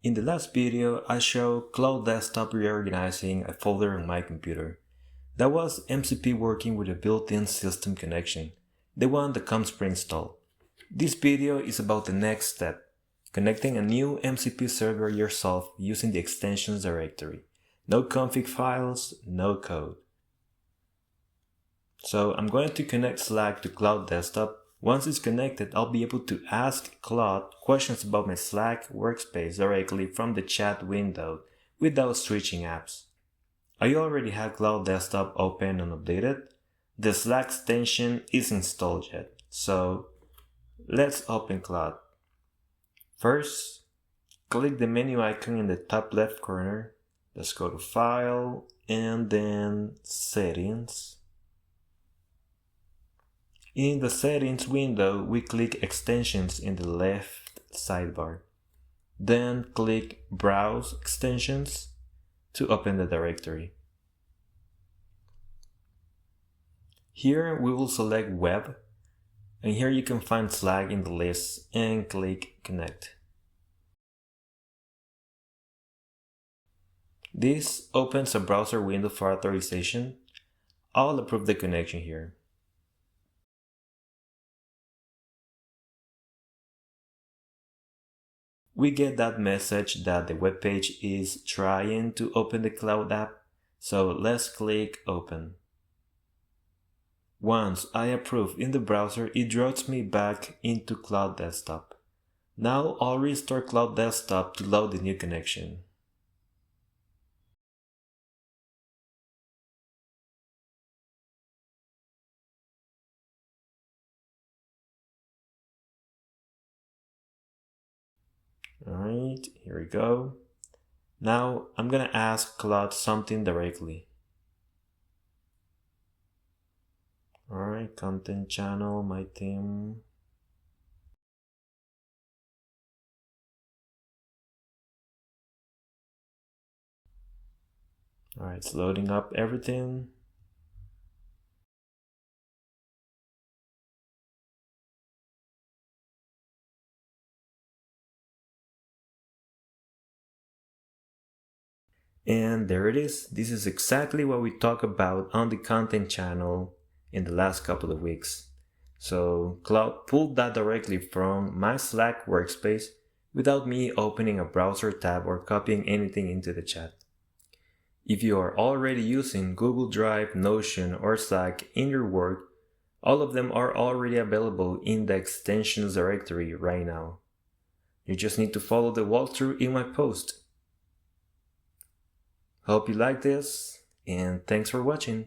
In the last video, I showed Claude Desktop reorganizing a folder on my computer. That was MCP working with a built-in system connection, the one that comes pre-installed. This video is about the next step, connecting a new MCP server yourself using the extensions directory. No config files, no code. So I'm going to connect Slack to Claude Desktop. Once it's connected, I'll be able to ask Claude questions about my Slack workspace directly from the chat window without switching apps. I already have Claude Desktop open and updated. The Slack extension isn't installed yet, so let's open Claude. First, click the menu icon in the top left corner. Let's go to File and then Settings. In the Settings window, we click Extensions in the left sidebar. Then click Browse Extensions to open the directory. Here we will select Web, and here you can find Slack in the list and click Connect. This opens a browser window for authorization. I'll approve the connection here. We get that message that the web page is trying to open the Claude app, so let's click Open. Once I approve in the browser, it draws me back into Claude Desktop. Now I'll restore Claude Desktop to load the new connection. Alright, here we go. Now I'm gonna ask Claude something directly. Alright, content channel, my theme. Alright, it's loading up everything. And there it is. This is exactly what we talked about on the content channel in the last couple of weeks. So Claude pulled that directly from my Slack workspace without me opening a browser tab or copying anything into the chat. If you are already using Google Drive, Notion, or Slack in your work, all of them are already available in the extensions directory right now. You just need to follow the walkthrough in my post. Hope you like this, and thanks for watching.